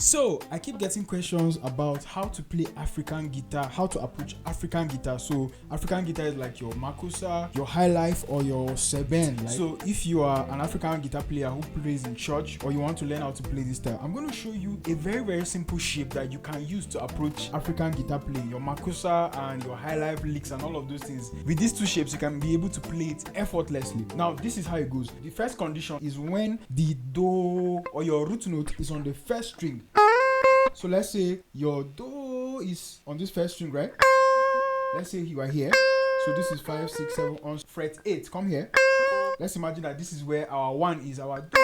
So I keep getting questions about how to play African guitar, how to approach African guitar. So African guitar is like your Makossa, your Highlife, or your Seben. Like, so if you are an African guitar player who plays in church or you want to learn how to play this style, I'm going to show you a very simple shape that you can use to approach African guitar playing. Your Makossa and your Highlife licks and all of those things. With these two shapes, you can be able to play it effortlessly. Now, this is how it goes. The first condition is when the do or your root note is on the first string. So let's say your do is on this first string, right? Let's say you are here. So this is 5, 6, 7 on fret 8. Come here. Let's imagine that this is where our 1 is, our do.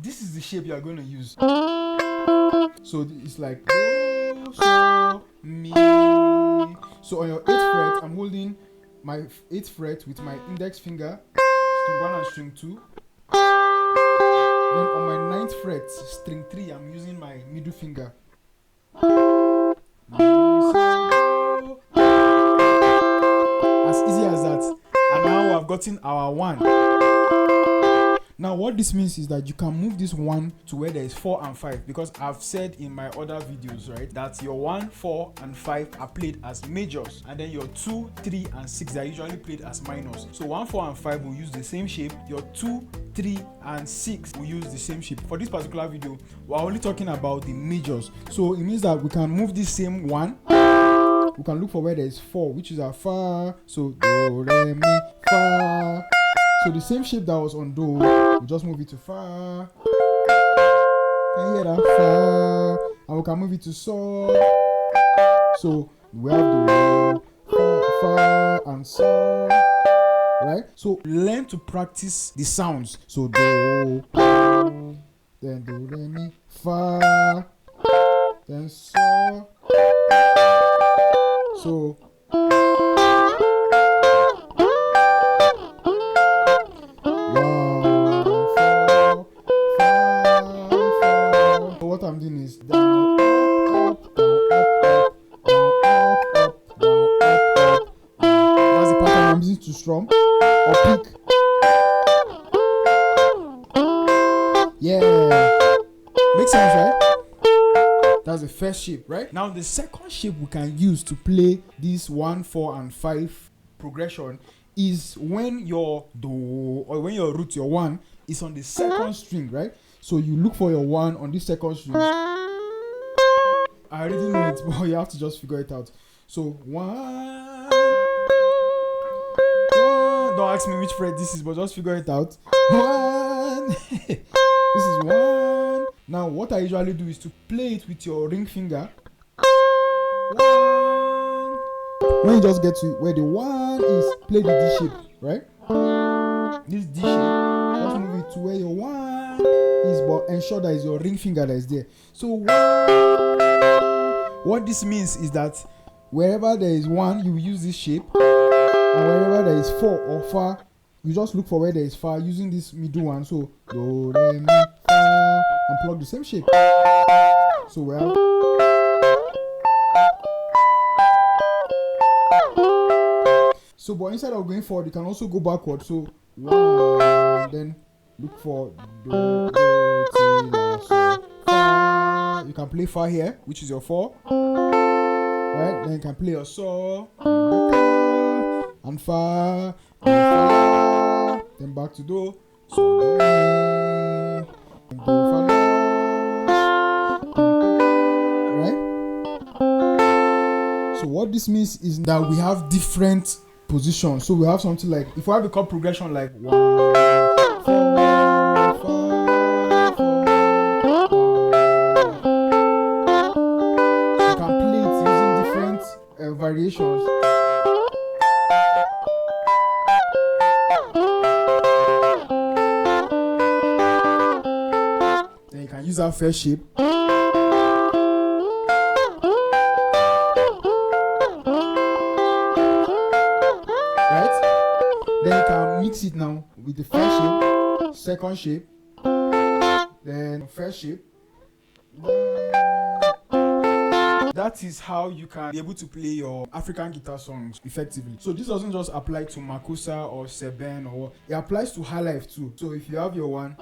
This is the shape you are going to use. So it's like do, so, mi. So on your 8th fret, I'm holding my 8th fret with my index finger, string 1 and string 2. Then on my 9th fret, string 3, I'm using my middle finger. As easy as that. And now I've gotten our 1. Now what this means is that you can move this 1 to where there is 4 and 5, because I've said in my other videos, right, that your 1, 4 and 5 are played as majors, and then your 2, 3 and 6 are usually played as minors. So 1, 4 and 5 will use the same shape. Your 2, 3 and 6 will use the same shape. For this particular video, we're only talking about the majors. So it means that we can move this same 1. We can look for where there is 4, which is a fa. So do, re, mi, fa. So the same shape that was on do, we just move it to fa. Can you hear that? Fa. And we can move it to so. So we have do, fa and so. Right? So learn to practice the sounds. So do, then do, re, mi, fa, then so. So what I'm doing is down, up, down, up, down, up, down, up. That's the pattern I'm using to strum or pick. Yeah, makes sense, right? That's the first shape, right? Now the second shape we can use to play this 1, 4 and 5 progression is when your do or when your root, your 1, is on the second string, right? So you look for your 1 on this second string. I already know it, but you have to just figure it out. So 1. Don't ask me which fret this is, but just figure it out. 1. This is 1. Now what I usually do is to play it with your ring finger. 1. When you just get to where the 1 is, play the D shape, right? This D shape, just move it to where your 1 is, but ensure that it's your ring finger that is there. So 1. What this means is that wherever there is 1, you will use this shape, and wherever there is 4 or fa, you just look for where there is fa using this middle one. So do, re, mi, fa, and plug the same shape. So we have. So, but instead of going forward, you can also go backward. So 1, then look for do, ti, la, so, fa. You can play fa here, which is your 4. Right? Then you can play your so and fa, then back to do, so do, mi, and do, fa, la. Right? So what this means is that we have different positions. So we have something like, if we have a chord progression like 1, 4, 5, 4, you can play it using different variations. Then you can use our first shape. Then you can mix it now with the first shape, second shape, then first shape. That is how you can be able to play your African guitar songs effectively. So this doesn't just apply to Makossa or Seben, or it applies to Highlife too. So if you have your 1,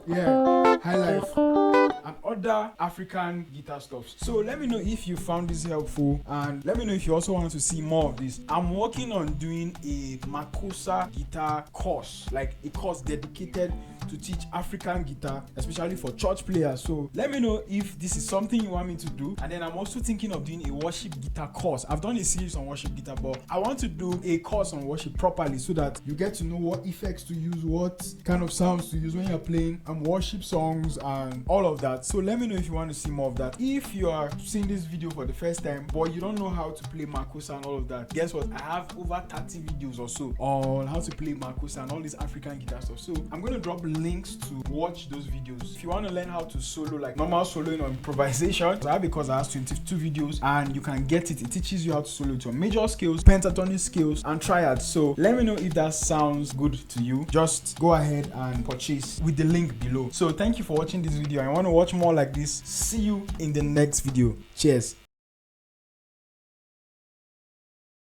Yeah, high life and other African guitar stuff. So let me know if you found this helpful, and let me know if you also want to see more of this. I'm working on doing a Makossa guitar course, like a course dedicated to teach African guitar, especially for church players. So let me know if this is something you want me to do. And then I'm also thinking of doing a worship guitar course. I've done a series on worship guitar, but I want to do a course on worship properly so that you get to know what effects to use, what kind of sounds to use when you're playing worship songs and all of that. So let me know if you want to see more of that. If you are seeing this video for the first time but you don't know how to play Makossa and all of that, guess what? I have over 30 videos or so on how to play Makossa and all this African guitar stuff. So I'm going to drop links to watch those videos. If you want to learn how to solo, like normal soloing or improvisation, I have a course that has 22 videos and you can get it. It teaches you how to solo to your major scales, pentatonic scales and triads. So let me know if that sounds good to you. Just go ahead and purchase with the link below. So thank you for watching this video. I want to watch more like this. See you in the next video. Cheers.